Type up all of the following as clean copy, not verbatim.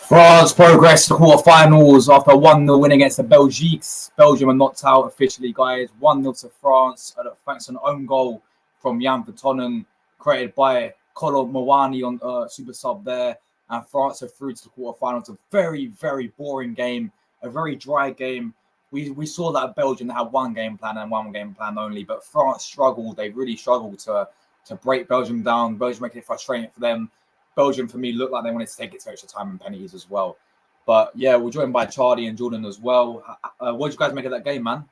France progressed to the quarterfinals after a 1-0 win against the Belgiques. Belgium are knocked out officially, guys. 1-0 to France, thanks to an own goal from Jan Vertonghen, created by Kolo Muani on super sub there. And France are through to the quarterfinals. A very, very boring game, a very dry game. We saw that Belgium had one game plan and one game plan only, but France struggled. They really struggled to break Belgium down. Belgium making it frustrating for them. Belgium, for me, looked like they wanted to take it to extra time and penalties as well. But, yeah, we're joined by Charlie and Jordan as well. What did you guys make of that game, man?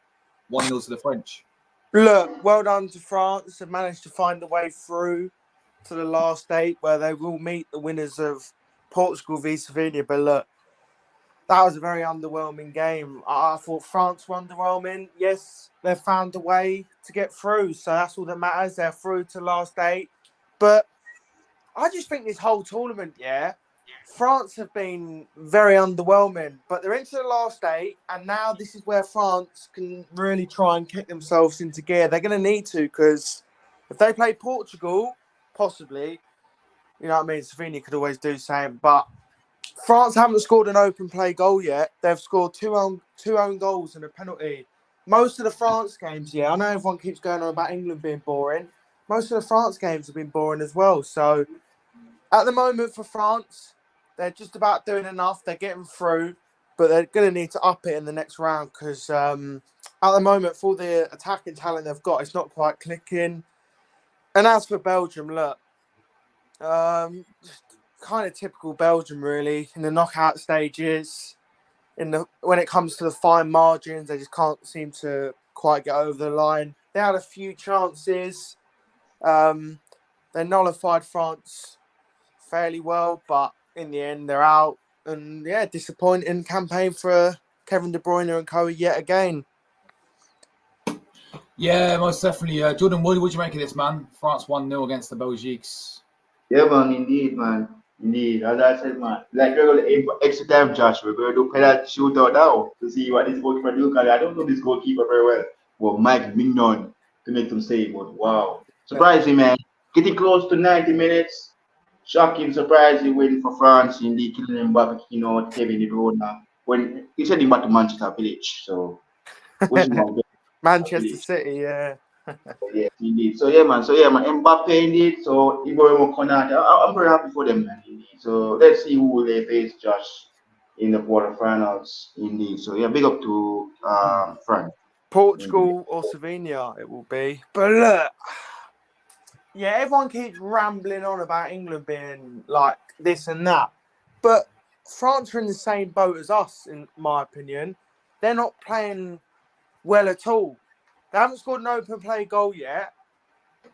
1-0 to the French. Look, well done to France. They've managed to find a way through to the last 8 where they will meet the winners of Portugal v Slovenia. But, look, that was a very underwhelming game. I thought France were underwhelming. Yes, they've found a way to get through. So that's all that matters. They're through to the last 8. But I just think this whole tournament, France have been very underwhelming, but they're into the last 8, and now this is where France can really try and kick themselves into gear. They're going to need to, because if they play Portugal, possibly, you know what I mean, Slovenia could always do the same, but France haven't scored an open play goal yet. They've scored two own goals and a penalty. Most of the France games, I know everyone keeps going on about England being boring. Most of the France games have been boring as well. So at the moment for France, they're just about doing enough. They're getting through, but they're going to need to up it in the next round because at the moment, for the attacking talent they've got, it's not quite clicking. And as for Belgium, look, kind of typical Belgium, really, in the knockout stages. When it comes to the fine margins, they just can't seem to quite get over the line. They had a few chances. They nullified France fairly well, but in the end, they're out. And disappointing campaign for Kevin De Bruyne and co yet again. Yeah, most definitely. Jordan, what did you make of this, man? France 1-0 against the Belgiques. Yeah, man, indeed, man. Indeed. As I said, man, like we're going to aim for extra time, Josh. We're going to do penalty shootout now to see what this goalkeeper do. Because I don't know this goalkeeper very well. Well, Mike Mignon to make them say, but wow. Surprising, man. Getting close to 90 minutes. Shocking, surprising win for France. Indeed, killing Mbappe, kicking out Kevin De Bruyne. When he's heading back to Manchester Village. So, wishing him Manchester City, yeah. Yeah, indeed. So yeah, man. Mbappe indeed. So Ibrahim Konate. I'm very happy for them, man. Indeed. So let's see who they face, Josh, in the quarterfinals. Indeed. So yeah, big up to France. Portugal or Slovenia, it will be. But look, everyone keeps rambling on about England being like this and that, but France are in the same boat as us, in my opinion. They're not playing well at all. They haven't scored an open play goal yet,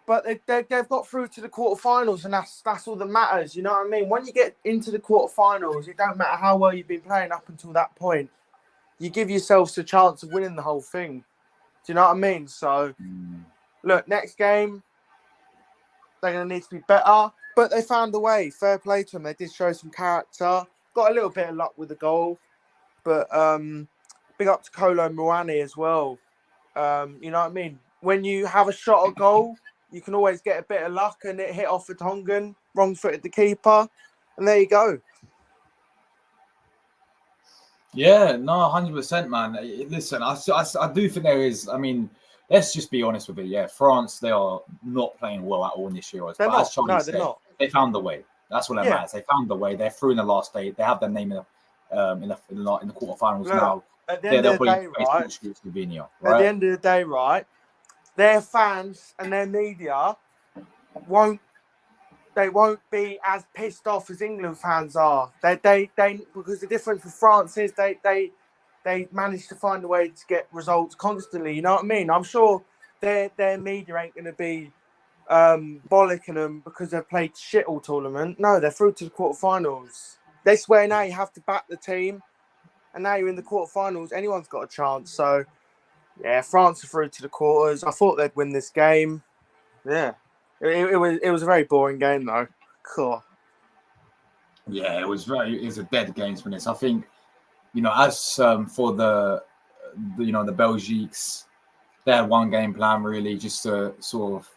but they've got through to the quarterfinals, and that's all that matters. You know what I mean? When you get into the quarterfinals, it don't matter how well you've been playing up until that point. You give yourselves a chance of winning the whole thing. Do you know what I mean? So, look, next game, they're going to need to be better, but they found a way. Fair play to them. They did show some character. Got a little bit of luck with the goal, but big up to Kolo Muani as well. You know what I mean? When you have a shot at goal, you can always get a bit of luck, and it hit off Vertonghen, wrong-footed the keeper, and there you go. Yeah, no, 100%, man. Listen, I do think there is. I mean, let's just be honest with it. Yeah, France, they are not playing well at all in this Euros. They're but not. as Charlie said, they found the way. That's what that matters. They found the way. They're through in the last 8. They have their name in the quarterfinals now. At the end of the day, right? At the end of the day, right? Their fans and their media won't be as pissed off as England fans are. They because the difference with France is they they manage to find a way to get results constantly. You know what I mean? I'm sure their media ain't going to be bollocking them because they've played shit all tournament. No, they're through to the quarterfinals. They swear now you have to back the team, and now you're in the quarterfinals. Anyone's got a chance. So, yeah, France are through to the quarters. I thought they'd win this game. Yeah, it was a very boring game though. Cool. Yeah, it was a dead game for this. I think, as for the Belgiques, they had one game plan really, just to sort of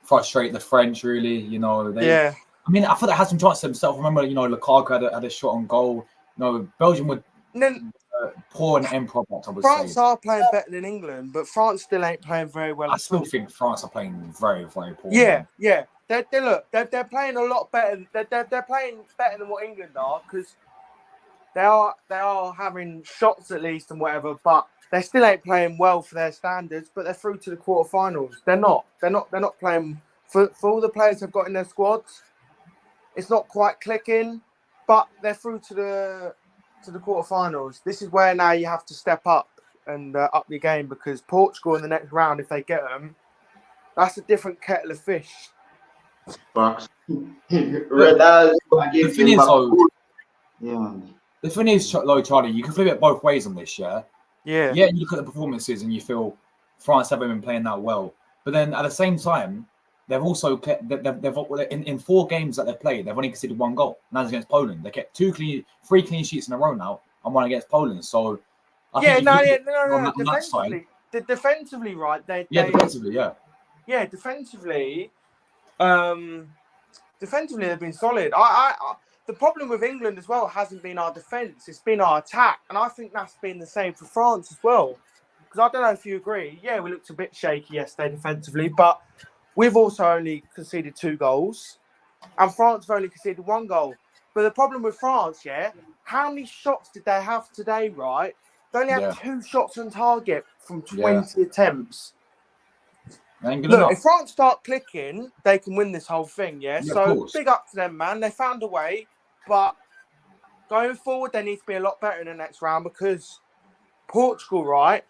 frustrate the French. Really, Yeah. I mean, I thought they had some chances themselves. Remember, Lukaku had a shot on goal. Belgium were poor and end product, I would France say. are playing better than England, but France still ain't playing very well I at still all. think France are playing very, very poor. Yeah, Man. yeah. They're playing a lot better. They're playing better than what England are, because they are having shots at least and whatever, but they still ain't playing well for their standards. But they're through to the quarterfinals. They're not playing for all the players they've got in their squads. It's not quite clicking, but they're through to the quarterfinals. This is where now you have to step up and up your game, because Portugal in the next round, if they get them, that's a different kettle of fish. Box. Ronaldo against Liverpool. Yeah. The thing is, Charlie, you can flip it both ways on this, yeah? Yeah. Yeah, you look at the performances and you feel France haven't been playing that well. But then at the same time, they've also in 4 games that they've played, they've only conceded 1 goal. And that's against Poland. They kept 3 clean sheets in a row now, and 1 against Poland. So no. Defensively, right? Defensively, yeah. Yeah, defensively, they've been solid. The problem with England as well hasn't been our defence; it's been our attack, and I think that's been the same for France as well. Because I don't know if you agree. Yeah, we looked a bit shaky yesterday defensively, but we've also only conceded 2 goals, and France have only conceded 1 goal. But the problem with France, how many shots did they have today? Right, they only had 2 shots on target from 20 attempts. Look, if France start clicking, they can win this whole thing, so big up to them, man. They found a way, but going forward, they need to be a lot better in the next round, because Portugal, right,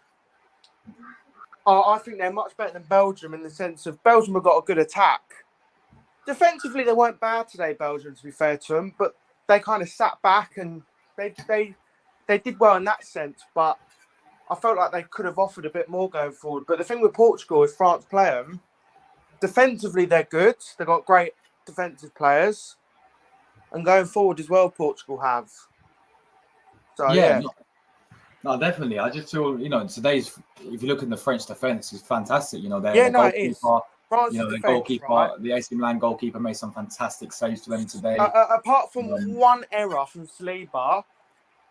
I think they're much better than Belgium, in the sense of Belgium have got a good attack. Defensively, they weren't bad today, Belgium, to be fair to them, but they kind of sat back and they did well in that sense, but I felt like they could have offered a bit more going forward. But the thing with Portugal, if France play them, defensively they're good. They've got great defensive players. And going forward as well, Portugal have. So, yeah. No, definitely. I just feel, today's, if you look at the French defence, it's fantastic. Their it is. The goalkeeper, right? The AC Milan goalkeeper made some fantastic saves to them today. Apart from one error from Saliba,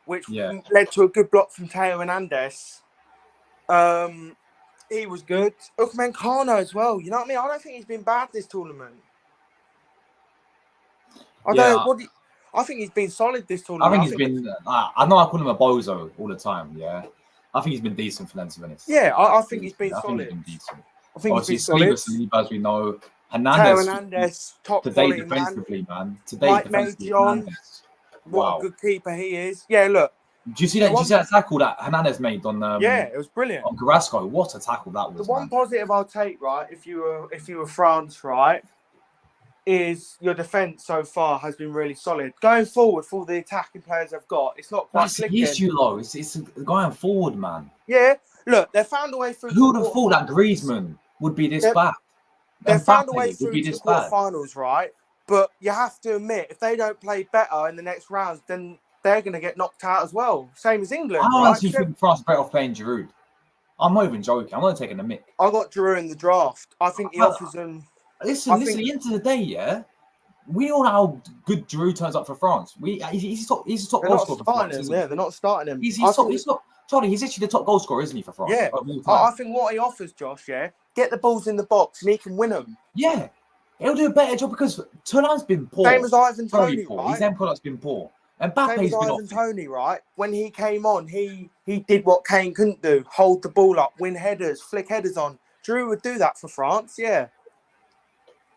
which led to a good block from Teo Hernandez. He was good. Upamecano as well. You know what I mean? I don't think he's been bad this tournament. I think he's been solid this tournament. I think he's been. I know I call him a bozo all the time. Yeah, I think he's been decent for them, to be honest. Yeah, I think he's been solid. I think he's been decent. I think he's been solid. Saliba, as we know, Teo Hernandez, top today quality defensively, man. Today Mike defensively, Hernandez. What a good keeper he is. Yeah, look. Do you see that? Did you see that tackle that Hernandez made on? It was brilliant. On Carrasco, what a tackle that was. The one positive I'll take, right, if you were France, right, is your defence so far has been really solid. Going forward, for all the attacking players they've got, it's not quite clicking. That's the issue, though. It's going forward, man. Yeah, look, they found a way through. Who would have thought that Griezmann would be this bad? They found a way through to the quarterfinals, right? But you have to admit, if they don't play better in the next rounds, then they're going to get knocked out as well. Same as England. I honestly think France better off playing Giroud. I'm not even joking. I'm not taking the mick. I got Giroud in the draft. I think he offers them. Listen. At the end of the day, we all know how good Giroud turns up for France. He's top goal scorer for France. They're not starting him. He's actually the top goal scorer, isn't he, for France? Yeah. I think what he offers, Josh, get the balls in the box and he can win them. Yeah. He'll do a better job, because Turan's been poor. Same as Ivan Toney, right? His end product's been poor. And Mbappe's been Ivan Toney, right? When he came on, he did what Kane couldn't do: hold the ball up, win headers, flick headers on. Giroud would do that for France, yeah.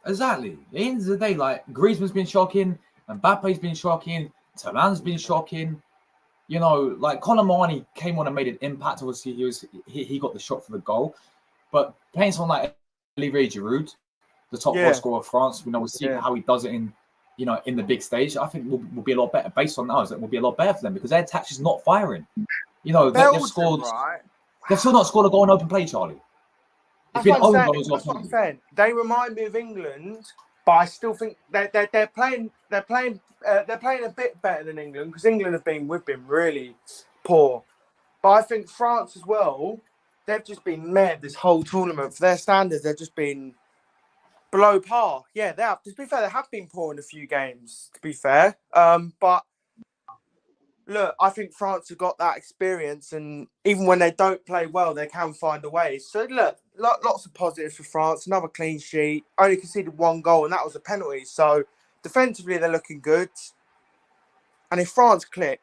Exactly. At the end of the day, like, Griezmann's been shocking, Mbappe's been shocking, Turan's been shocking. You know, like Conor Marnie came on and made an impact. Obviously, he got the shot for the goal. But playing someone like Olivier Giroud, the top goal Yeah, scorer of France, we'll see yeah. how he does it in, in the big stage. I think will be a lot better based on that. It will be a lot better for them because their attack is not firing. You know, they've Belgium, scored. right? They've still not scored a goal in open play, Charlie. It's That's been what I'm own saying. goals That's off. what I'm saying. They remind me of England, but I still think they're playing a bit better than England because England we've been really poor. But I think France as well, they've just been mad this whole tournament. For their standards, they've just been below par. Yeah, they have. To be fair, they have been poor in a few games, to be fair. But look, I think France have got that experience, and even when they don't play well, they can find a way. So look, lots of positives for France. Another clean sheet. Only conceded one goal, and that was a penalty. So defensively, they're looking good. And if France click,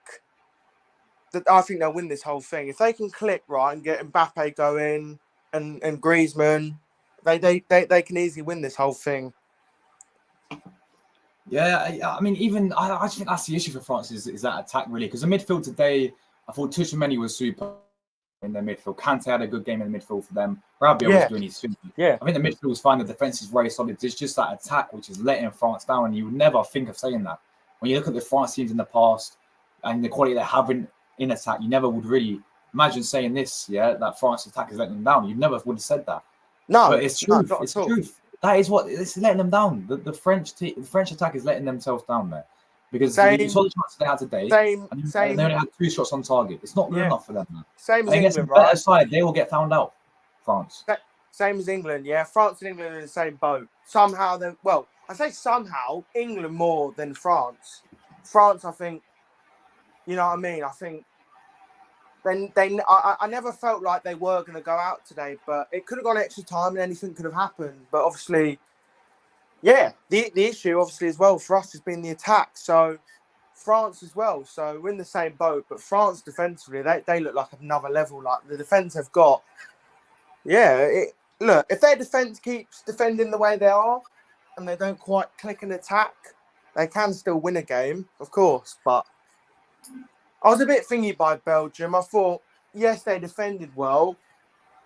I think they'll win this whole thing. If they can click right and get Mbappe going and Griezmann, they can easily win this whole thing. Yeah, I mean, even I just think that's the issue for France is that attack really because the midfield today, I thought Tuchemeni was super in their midfield. Kante had a good game in the midfield for them. Rabiot was doing his thing. Yeah. I think the midfield was fine. The defense is very solid. It's just that attack which is letting France down, and you would never think of saying that when you look at the France teams in the past and the quality they have in attack. You never would really imagine saying this. Yeah, that France attack is letting them down. You never would have said that. No, but it's truth. not It's at all. truth. That is what it's letting them down. The French attack is letting themselves down there because you saw the chances they had today. Same. They only had 2 shots on target. It's not good enough for them. Man. Same as Against England, a better right? side, they will get found out. France. Same as England, yeah. France and England are in the same boat. Somehow, I say somehow, England more than France. France, I think, you know what I mean? I think I never felt like they were going to go out today, but it could have gone extra time and anything could have happened. But obviously, yeah, the issue obviously as well for us has been the attack. So France as well. So we're in the same boat, but France defensively, they look like another level. Like the defense have got, look, if their defense keeps defending the way they are and they don't quite click an attack, they can still win a game, of course, but I was a bit thingy by Belgium. I thought, yes, they defended well,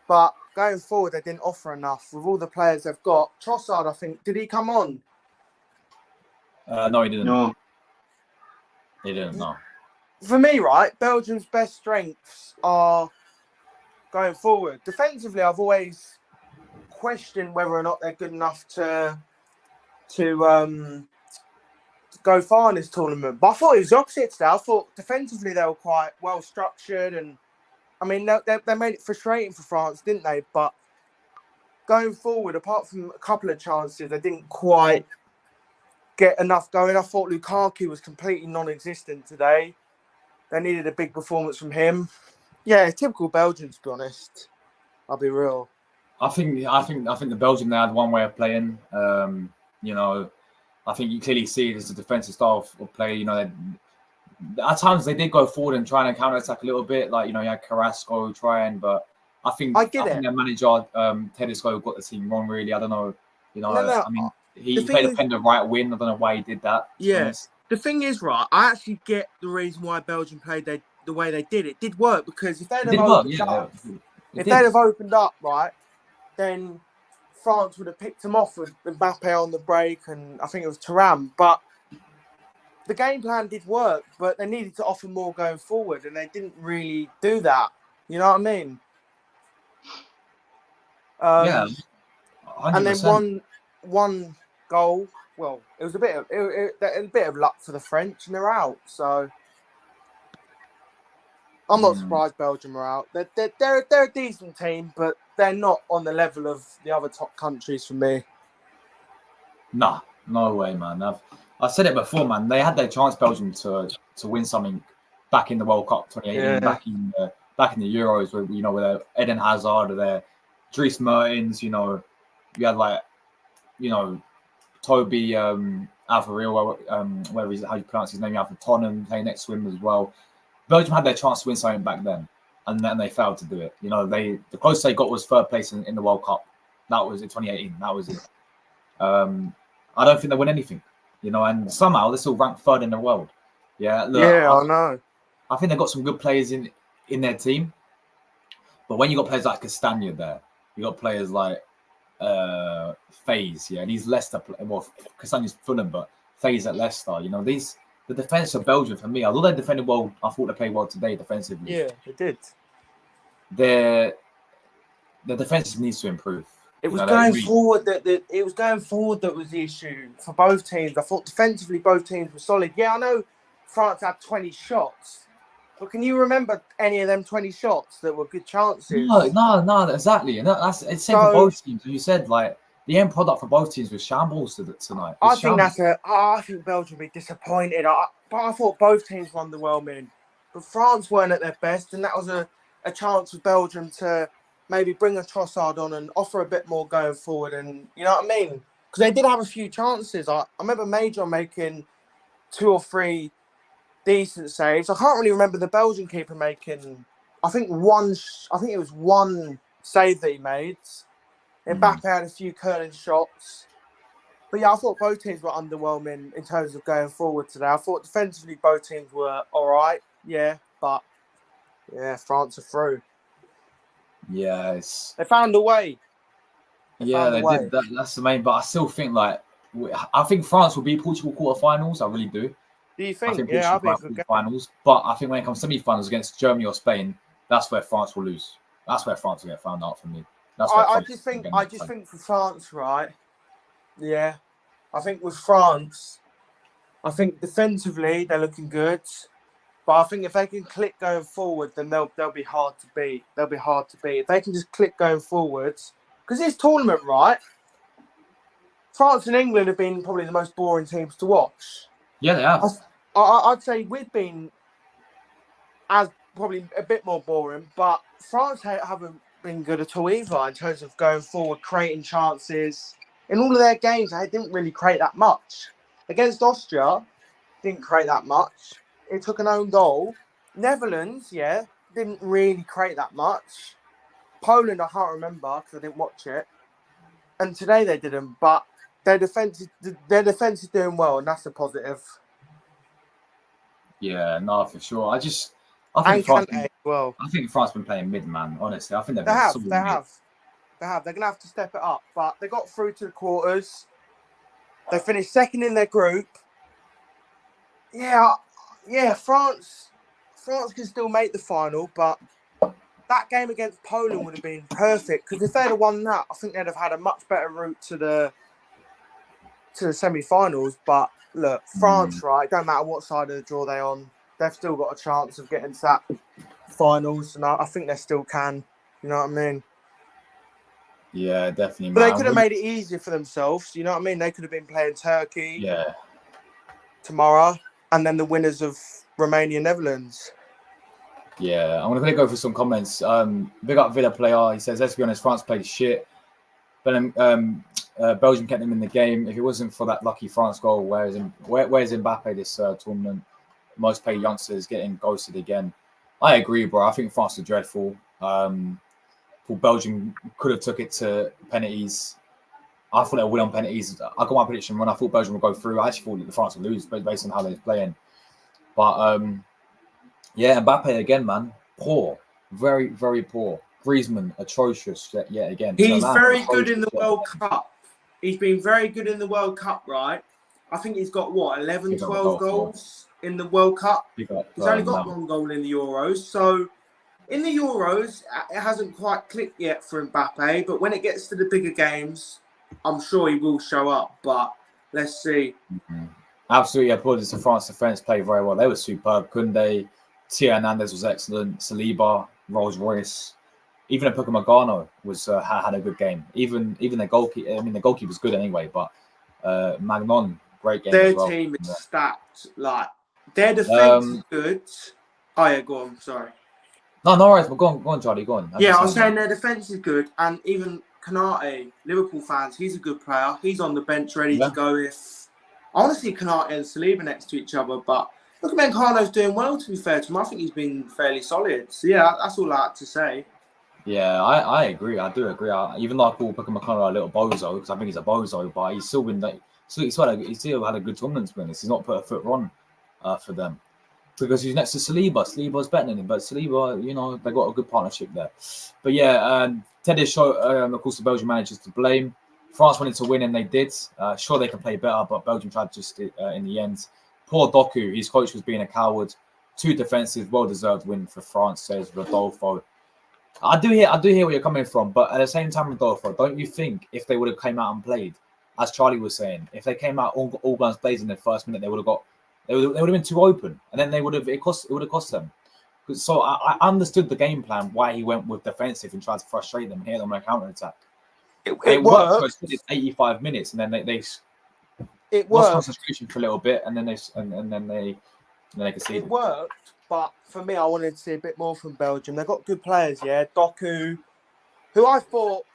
but going forward, they didn't offer enough with all the players they've got. Trossard, I think, did he come on? No, he didn't. No. He didn't, no. For me, right, Belgium's best strengths are going forward. Defensively, I've always questioned whether or not they're good enough to go far in this tournament. But I thought it was the opposite today. I thought defensively they were quite well structured, and I mean they made it frustrating for France, didn't they? But going forward, apart from a couple of chances, they didn't quite get enough going. I thought Lukaku was completely non-existent today. They needed a big performance from him. Yeah, typical Belgian, to be honest. I'll be real. I think the Belgium, they had one way of playing. You know, I think you clearly see it as a defensive style of play. You know, at times they did go forward and try and counter attack a little bit. Like, you know, you had Carrasco trying, but I think their manager Tedesco got the team wrong. Really, I don't know. You know, No. I mean, he played a Pender right wing. I don't know why he did that. Yes. The thing is, right, I actually get the reason why Belgium played the way they did. It did work because if they'd have opened up, right, then France would have picked them off with Mbappe on the break, and I think it was Thuram. But the game plan did work, but they needed to offer more going forward, and they didn't really do that. You know what I mean? 100%. And then one goal. Well, it was a bit of luck for the French, and they're out. So I'm not surprised Belgium are out. They're a decent team, but they're not on the level of the other top countries for me. Nah, no way, man. I've said it before, man. They had their chance, Belgium, to win something back in the World Cup 2018, back in the Euros, where with Eden Hazard, there, Dries Mertens. You know, you had Toby Alvarez, whatever how you pronounce his name, you have Tottenham playing next to him as well. Belgium had their chance to win something back then, and then they failed to do it. You know, the closest they got was third place in the World Cup. That was in 2018. That was it. I don't think they win anything. You know, and somehow they're still ranked third in the world. Yeah, look, I know. I think they've got some good players in their team. But when you got players like Castagna there, you got players like Faze, and he's Leicester. Well, Castagna's Fulham, but Faze at Leicester. The defense of Belgium for me, although they defended well, I thought they played well today defensively. Yeah, they did. The defense needs to improve. It was going forward that was the issue for both teams. I thought defensively both teams were solid. Yeah, I know France had 20 shots, but can you remember any of them 20 shots that were good chances? No, exactly. And that's it's same for both teams. You said like the end product for both teams was shambles tonight. I think Belgium will be disappointed. But I thought both teams were underwhelming. But France weren't at their best, and that was a chance for Belgium to maybe bring a Trossard on and offer a bit more going forward. And you know what I mean? Because they did have a few chances. I remember Major making 2 or 3 decent saves. I can't really remember the Belgian keeper making. I think it was one save that he made. Mbappe had a few curling shots. But yeah, I thought both teams were underwhelming in terms of going forward today. I thought defensively both teams were all right. Yeah, but France are through. Yes. They found a way. They did. That's the main. But I still think I think France will beat Portugal quarterfinals. I really do. Do you think? I think Portugal quarterfinals. But I think when it comes to semi-finals against Germany or Spain, that's where France will lose. That's where France will get found out for me. I just think for France, right? Yeah, I think with France, I think defensively they're looking good, but I think if they can click going forward, then they'll be hard to beat. They'll be hard to beat if they can just click going forwards. Because this tournament, right? France and England have been probably the most boring teams to watch. Yeah, they have. I'd say we've been as probably a bit more boring, but France haven't been good at all either in terms of going forward, creating chances. In all of their games, they didn't really create that much. Against Austria, didn't create that much. It took an own goal. Netherlands, didn't really create that much. Poland, I can't remember because I didn't watch it. And today they didn't, but their defense is doing well, and that's a positive. Yeah, no, for sure. I think France as well. I think France been playing mid, man. Honestly, I think they have. They're gonna have to step it up, but they got through to the quarters. They finished second in their group. Yeah. France can still make the final, but that game against Poland would have been perfect because if they'd have won that, I think they'd have had a much better route to the semi-finals. But look, France, right? Don't matter what side of the draw they're on, they've still got a chance of getting to that finals, and I think they still can. You know what I mean? Yeah, definitely. But they could have made it easier for themselves. You know what I mean? They could have been playing Turkey tomorrow, and then the winners of Romania, Netherlands. Yeah, I'm gonna go for some comments. Big up Villa player. He says, let's be honest, France played shit. But Belgium kept them in the game. If it wasn't for that lucky France goal, where's Mbappe this tournament? Most paid youngsters getting ghosted again. I agree, bro. I think France are dreadful. Belgium could have took it to penalties. I thought they would win on penalties. I got my prediction when I thought Belgium would go through. I actually thought that France would lose based on how they're playing. But Mbappe again, man. Poor. Very, very poor. Griezmann, atrocious yet again. He's very good in the World Cup. He's been very good in the World Cup, right? I think he's got, 11, 12 goals in the World Cup. He's only got 1 goal in the Euros. So in the Euros, it hasn't quite clicked yet for Mbappe. But when it gets to the bigger games, I'm sure he will show up. But let's see. Mm-hmm. Absolutely. Apologies to France defence. Played very well. They were superb. Koundé, Thierry Hernandez was excellent. Saliba, Rolls Royce. Even Upamecano had a good game. Even the goalkeeper. I mean, the goalkeeper's good anyway. But Magnon, great game their as well. team is stacked. Like their defense is good. Oh yeah, go on. Sorry. No worries. But go on, Charlie. Go on. I was saying their defense is good, and even Konate, Liverpool fans, he's a good player. He's on the bench ready to go. If I want to see Konate and Saliba next to each other, but Upamecano's doing well. To be fair to him, I think he's been fairly solid. So yeah, that's all I had to say. Yeah, I agree. I do agree. Even though I call Upamecano a little bozo because I think he's a bozo, but he's still been he's still had a good tournament. To be honest. He's not put a foot wrong for them. because he's next to Saliba. Saliba's better than him, but Saliba, you know, they got a good partnership there. But yeah, Teddy showed, of course, the Belgian managers to blame. France wanted to win, and they did. Sure, they can play better, but Belgium tried just in the end. Poor Doku, his coach was being a coward. Too defensive, well-deserved win for France, says Rodolfo. I do hear where you're coming from, but at the same time, Rodolfo, don't you think if they would have came out and played, as Charlie was saying, if they came out all guns blazing in the first minute, they would have been too open, and then it would have cost them. So I understood the game plan why he went with defensive and tried to frustrate them and hit them on a counter attack. It worked for 85 minutes, and then they lost concentration for a little bit, and then they conceded. It worked, but for me, I wanted to see a bit more from Belgium. They've got good players, yeah. Doku, who I thought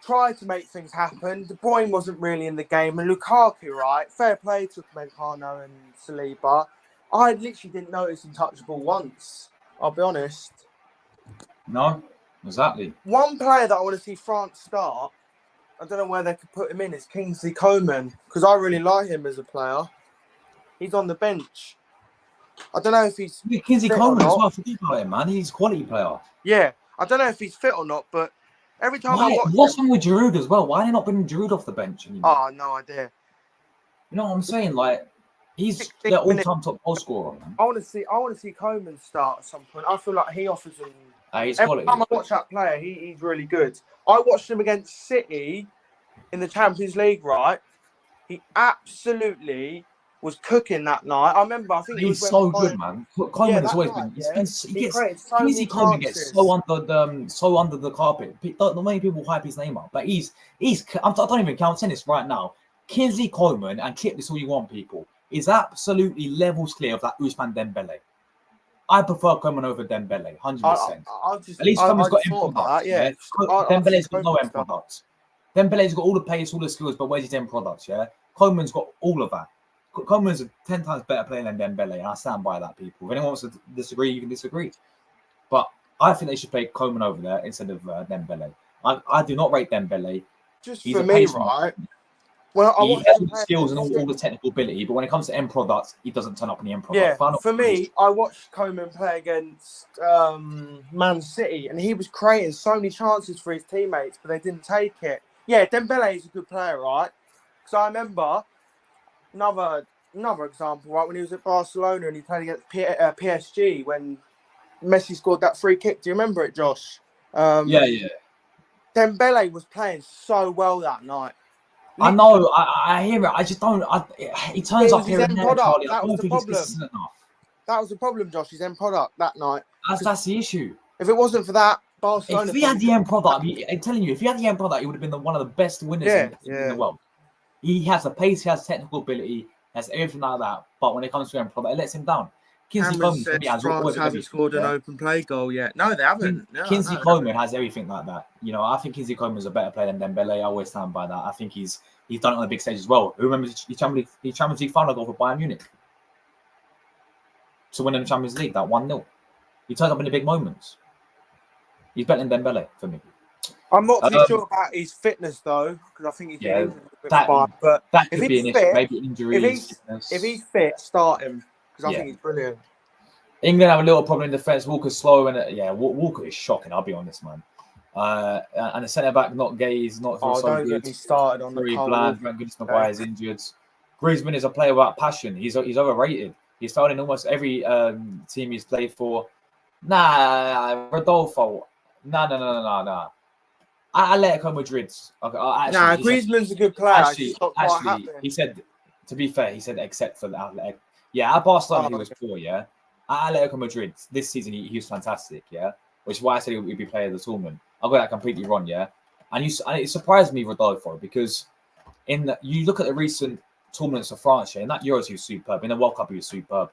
tried to make things happen. De Bruyne wasn't really in the game, and Lukaku, right? Fair play to Meccano and Saliba. I literally didn't notice him touch the ball once. I'll be honest. No, exactly. One player that I want to see France start, I don't know where they could put him in, is Kingsley Coman, because I really like him as a player. He's on the bench. I don't know if he's Kingsley Coman as well. Forget about him, man. He's a quality player. Yeah, I don't know if he's fit or not, but every time I watch what's wrong with Giroud as well? Why are they not bringing Giroud off the bench anymore? Oh, no idea. You know what I'm saying? Like, he's their all-time top goal scorer, man. I want to see Coman start at some point. I feel like he offers them. He's Every quality. time I watch that player, he's really good. I watched him against City in the Champions League, right? He absolutely was cooking that night. I remember. I think he's so good, man. Coleman has always been. Kingsley Coleman gets so under the carpet. The way people hype his name up, but he's. I don't even count tennis right now. Kingsley Coleman, and clip this all you want, people, is absolutely levels clear of that Ousmane Dembele. I prefer Coleman over Dembele, 100%. At least Coleman's got end product. Yeah, Dembele's got no end product. Dembele's got all the pace, all the skills, but where's his end products? Yeah, Coleman's got all of that. Coleman's a 10 times better player than Dembele, and I stand by that, people. If anyone wants to disagree, you can disagree. But I think they should play Coleman over there instead of Dembele. I do not rate Dembele. Just for me, right? Well, he has all the skills and all the technical ability, but when it comes to end products, he doesn't turn up in the end product. Yeah, for me, I watched Coleman play against Man City, and he was creating so many chances for his teammates, but they didn't take it. Yeah, Dembele is a good player, right? Because I remember another example, right, when he was at Barcelona and he played against PSG when Messi scored that free kick. Do you remember it, Josh? Yeah. Dembele was playing so well that night. I know, I hear it. I just don't. He turns up here and there, Charlie. That was the problem. Enough. That was the problem, Josh. His end product that night. That's the issue. If it wasn't for that, Barcelona. If he had the end product, I'm telling you, if he had the end product, he would have been one of the best winners in the world. He has the pace, he has technical ability, has everything like that. But when it comes to end product, it lets him down. Kingsley Coman France hasn't scored an open play goal yet. No, they haven't. Kingsley Coman has everything like that. You know, I think Kingsley Coman is a better player than Dembele. I always stand by that. I think he's done it on the big stage as well. Who remembers the Champions League final goal for Bayern Munich to win in the Champions League, that 1-0. He turns up in the big moments. He's better than Dembele for me. I'm not too sure about his fitness though, because I think he's injured a bit fine, but that could be an issue. Maybe injuries. If he's fit, start him because I think he's brilliant. England have a little problem in defence. Walker's slow, and Walker is shocking. I'll be honest, man. And the centre back, not Gaze, not so don't good. get me started on very the bland. Thank goodness Maguire is injured. Griezmann is a player without passion. He's overrated. He's fouled in almost every team he's played for. Rodolfo. No. Atletico Madrid. Okay, Griezmann's a good player. Actually, he said, to be fair, he said except for the Atletico. Yeah, at Barcelona he was poor, yeah. At Atletico Madrid, this season he was fantastic, yeah. Which is why I said he would be player of the tournament. I got that completely wrong, yeah. And it surprised me, Rodolfo, because you look at the recent tournaments of France, yeah, in that Euros he was superb. In the World Cup he was superb.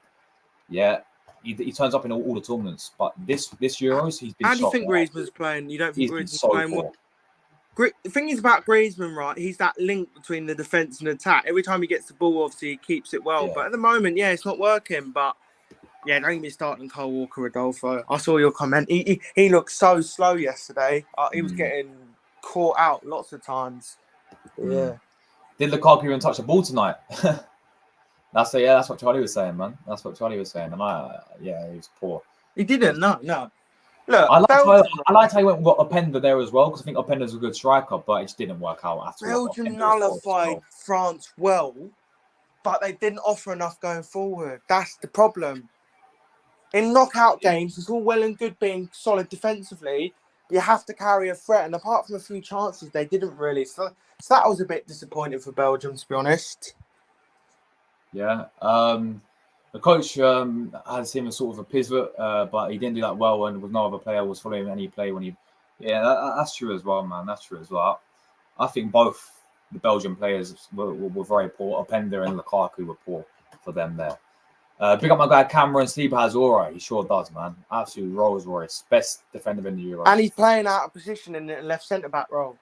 Yeah. He turns up in all the tournaments, but this Euros he's been. How do you think Griezmann's playing? You don't think Griezmann's playing well? The thing is about Griezmann, right? He's that link between the defence and attack. Every time he gets the ball, obviously he keeps it well. Yeah. But at the moment, it's not working. But don't get me starting Cole Walker, Rodolfo. I saw your comment. He looked so slow yesterday. He was getting caught out lots of times. Yeah. Did Lukaku even touch the ball tonight? That's what Charlie was saying, man. That's what Charlie was saying, and he was poor. He didn't. No. Look, I Belgium liked how he went with Openda there as well, because I think Openda's a good striker, but it just didn't work out at all. Belgium nullified France well, but they didn't offer enough going forward. That's the problem. In knockout games, it's all well and good being solid defensively. You have to carry a threat, and apart from a few chances, they didn't really. So that was a bit disappointing for Belgium, to be honest. Yeah. The coach had him as sort of a pivot, but he didn't do that well, and with no other player was following any play when he. Yeah, that's true as well, man. That's true as well. I think both the Belgian players were very poor. Openda and Lukaku were poor for them there. Big up my guy Cameron. Sleeper has aura. He sure does, man. Absolute Rolls Royce, best defender in the Euro. And he's playing out of position in the left centre back role.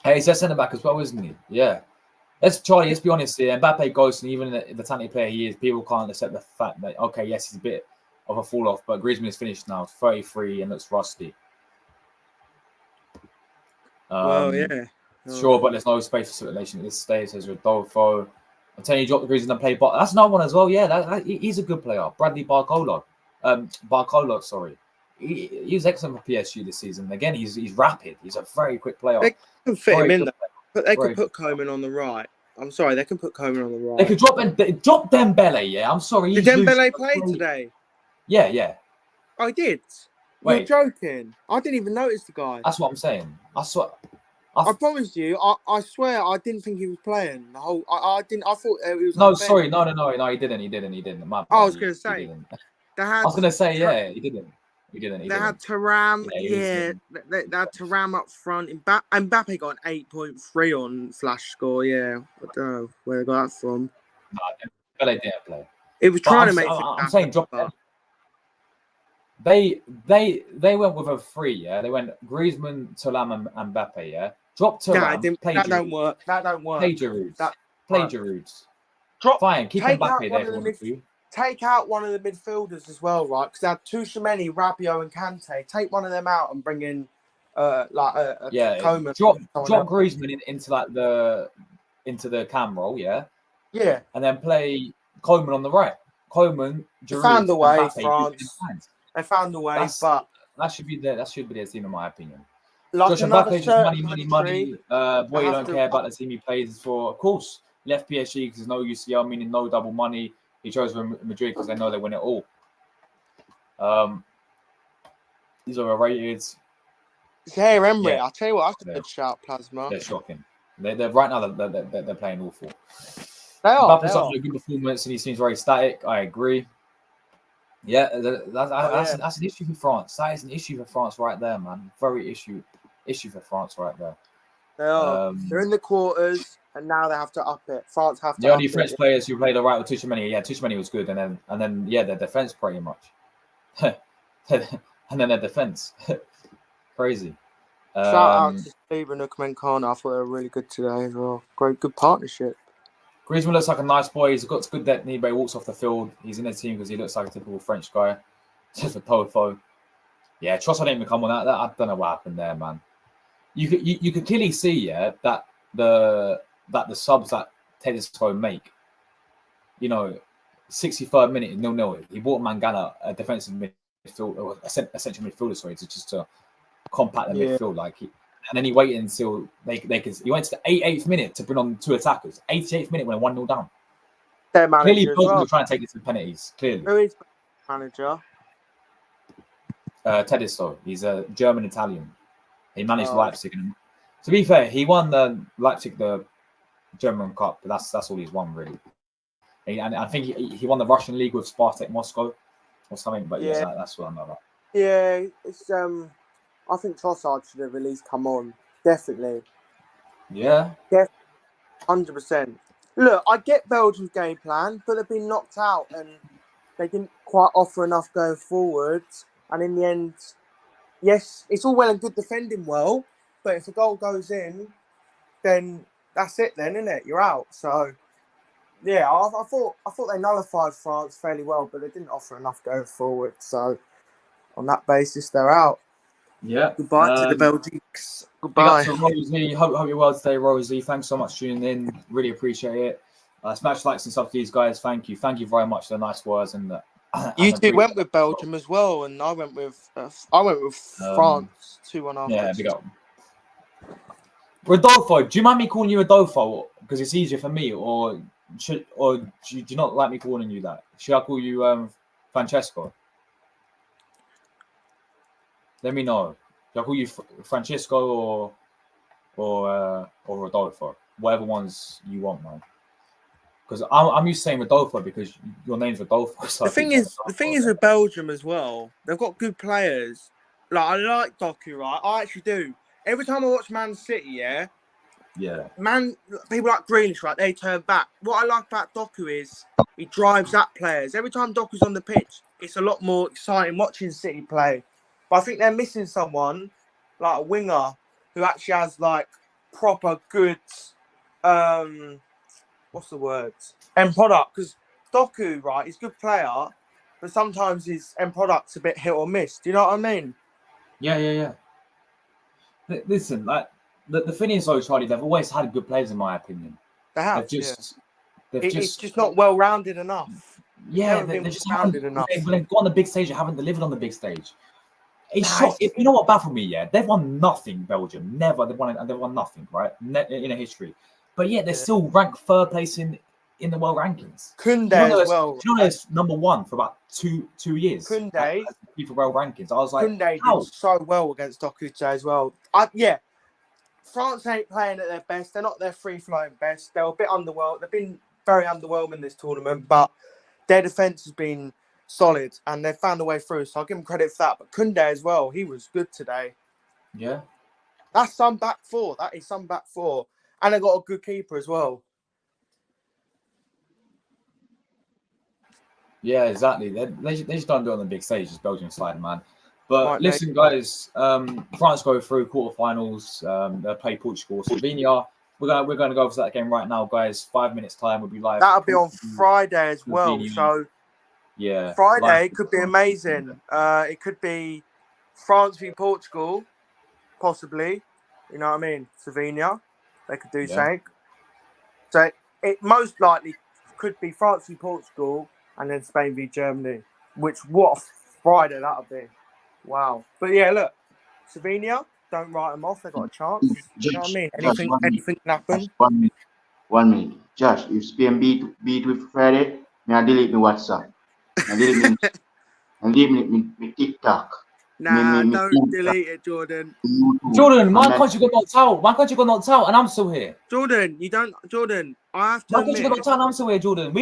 Hey, he's a centre back as well, isn't he? Yeah. Let's be honest here. Mbappe goes, and even the talented player he is, people can't accept the fact that yes, he's a bit of a fall off, but Griezmann is finished now, 33 and looks rusty. Sure, but there's no space for circulation at this stage. Says Rodolfo. I'm telling you, drop the Griezmann and play, but that's another one as well. Yeah, he's a good player. Bradley Barcola. Sorry. He was excellent for PSG this season. Again, he's rapid. He's a very quick player. They can fit him in there. But they could put Coman on the right. I'm sorry, they can put Coman on the right. They could drop Dembele, yeah. I'm sorry. Did Dembele play today? Yeah. Oh, he did? Wait. You're joking. I didn't even notice the guy. That's what I'm saying. I swear. I promise you, I swear I didn't think he was playing. The whole I thought it was No, sorry, no, he didn't. I was gonna say yeah, he didn't. They had Thuram, they had Thuram up front. Mbappe got an 8.3 on Flash Score. Yeah, I don't know where they got that from. No, Dembele didn't play. It was trying to make. I'm saying drop them. They went with a 3. Yeah, they went Griezmann, Thuram, and Mbappe. Yeah, drop Thuram. That don't work. Play Giroud. Fine, keep Mbappe there for you. Take out one of the midfielders as well, right? Because they had Tchouaméni, Rabiot, and Kante. Take one of them out and bring in Coman. Drop Griezmann into the cam role, yeah, and then play Coman on the right. Coman, Giroud, found a way, Mbappe, France. They found a way, but that should be their team, in my opinion. Like Josh Mbappe just money. Boy, you don't care about the team he plays for. Of course, left PSG because there's no UCL, meaning no double money. He chose Madrid because they know they win it all. These are rated. Hey, Emery, I'll tell you what, that's a good shout, Plasma. They're shocking. They're right now. They're playing awful. They are. Mbappe's having a good performance, and he seems very static. I agree. Yeah, that's an issue for France. That is an issue for France right there, man. Very issue for France right there. They are. They're in the quarters, and now they have to up it. France have to. The only French players who played all right were Tchouaméni. Yeah, Tchouaméni was good, and then their defense pretty much. And then their defense, crazy. Shout out to Steve and Ukmenkana. I thought they were really good today as well. Good partnership. Griezmann looks like a nice boy. He's got good depth, but he walks off the field. He's in the team because he looks like a typical French guy. Just a Tofo. Yeah, Trossard didn't even come on that. I don't know what happened there, man. You could clearly see, that the subs that Tedesco make, 63rd minute 0-0. He brought Mangala, a defensive midfield, or essential midfielder, sorry, to compact the midfield, and then he waited until they could. He went to the 88th minute to bring on 2 attackers. 88th minute when 1-0 down. Their manager clearly, Belgium were trying to take it to penalties. Clearly, who is manager? Tedesco. He's a German Italian. He managed Leipzig, and to be fair, he won the Leipzig the German Cup, but that's all he's won really. And I think he won the Russian league with Spartak Moscow or something. But that's what I know about. Yeah, it's I think Trossard should have at least come on. Definitely. Yeah. 100%. Look, I get Belgium's game plan, but they've been knocked out and they didn't quite offer enough going forward. And in the end, yes, it's all well and good defending well, but if a goal goes in, then that's it then, isn't it? You're out. So, yeah, I thought they nullified France fairly well, but they didn't offer enough going forward. So, on that basis, they're out. Yeah. Goodbye to the Belgians. Goodbye. Rosie. Hope you're well today, Rosie. Thanks so much for tuning in. Really appreciate it. Smash likes and stuff to these guys. Thank you very much for the nice words and You and two went with Belgium as well, and I went with France 2-1 Yeah, half. big up. Rodolfo, do you mind me calling you Rodolfo because it's easier for me, or do you not like me calling you that? Should I call you Francesco? Let me know. Should I call you Francisco or Rodolfo? Whatever ones you want, man. Because I'm used to saying Rodolfo because your name's Rodolfo. So The thing is with Belgium as well, they've got good players. Like I like Doku, right? I actually do. Every time I watch Man City, yeah, people like Grealish, right? They turn back. What I like about Doku is he drives at players. Every time Doku's on the pitch, it's a lot more exciting watching City play. But I think they're missing someone like a winger who actually has like proper good, what's the word? End product. Because Doku, right, he's a good player, but sometimes his end product's a bit hit or miss. Do you know what I mean? Yeah. Listen, like the thing is, though, Charlie, they've always had good players, in my opinion. They have. It's just not well rounded enough. Yeah, they just haven't. When they've gone on the big stage, they haven't delivered on the big stage. You know what baffled me? Yeah, they've won nothing. Belgium never. They've won nothing, right? In a history, but they're still ranked third place in the world rankings. Koundé as well. You know, there's number one for about two years. Koundé, FIFA world rankings. I was like, Koundé did so well against Doku as well. France ain't playing at their best. They're not their free-flowing best. They're a bit underwhelmed. They've been very underwhelming this tournament, but their defence has been solid and they've found a way through. So I'll give them credit for that. But Koundé as well, he was good today. Yeah. That's some back four. That is some back four. And they got a good keeper as well. Yeah, exactly. They just don't do it on the big stage, as Belgium side, man. But listen, guys, France go through quarterfinals. They'll play Portugal, Slovenia. We're going to go over that game right now, guys. 5 minutes time, we'll be live. That'll be on Friday as well. So yeah, Friday could be amazing. It could be France v Portugal, possibly. You know what I mean? Slovenia, they could do something. So it most likely could be France v Portugal and then Spain v Germany. What a Friday that'll be. Wow. But yeah, look, Slovenia, don't write them off. They've got a chance. You know what I mean? Anything can happen. 1 minute. Josh, if Spain beat with Friday, I delete my WhatsApp. I delete my TikTok. Nah, don't delete it, Jordan. Jordan, my country got knocked out, and I'm still here. Jordan, I have to admit. My country got knocked out, and I'm still here, Jordan. I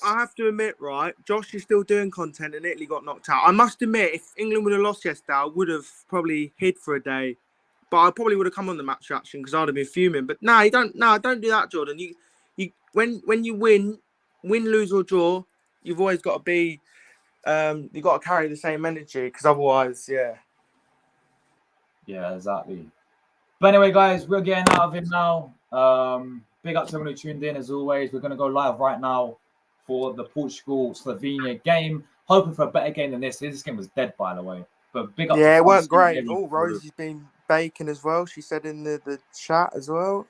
have to admit, right, Josh is still doing content, and Italy got knocked out. I must admit, if England would have lost yesterday, I would have probably hid for a day. But I probably would have come on the match reaction because I'd have been fuming. But don't do that, Jordan. When you win, lose or draw, you've always got to be. You got to carry the same energy because otherwise, yeah, exactly. But anyway, guys, we're getting out of it now. Big up to everyone who tuned in as always. We're going to go live right now for the Portugal-Slovenia game. Hoping for a better game than this. This game was dead, by the way. But big up. Yeah, it weren't great. Oh, Rosie's been baking as well. She said in the chat as well.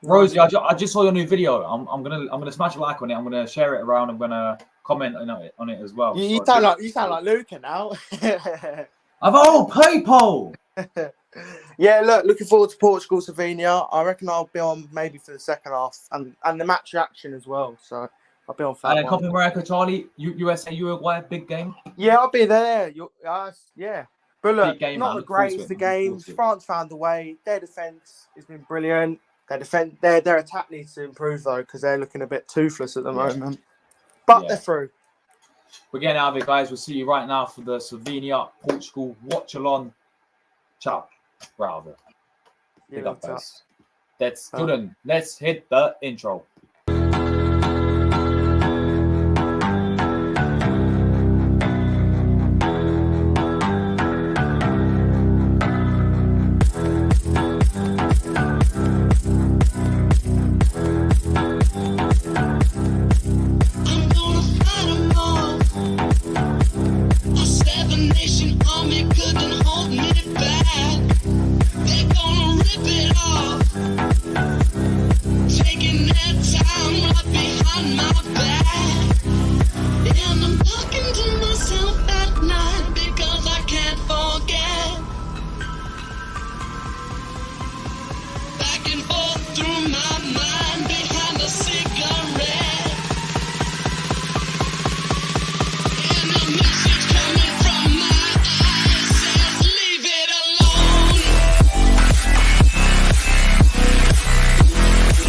Rosie, I just saw your new video. I'm gonna smash a like on it. I'm gonna share it around. I'm gonna comment on it as well. You sound like Luca now. Of all people. Yeah, looking forward to Portugal, Slovenia. I reckon I'll be on maybe for the second half and the match reaction as well. So I'll be on. And then Copa America, Charlie, USA, Uruguay, big game. Yeah, I'll be there. Yeah. But look, not the greatest of games. France found a way. Their defense has been brilliant. Their attack needs to improve though because they're looking a bit toothless at the moment. But they're through. We're getting out of it, guys. We'll see you right now for the Slovenia Portugal watch along. Ciao, brother. Big up, guys. That's good. Let's hit the intro. Taking that time right behind. on my back. And I'm talking to myself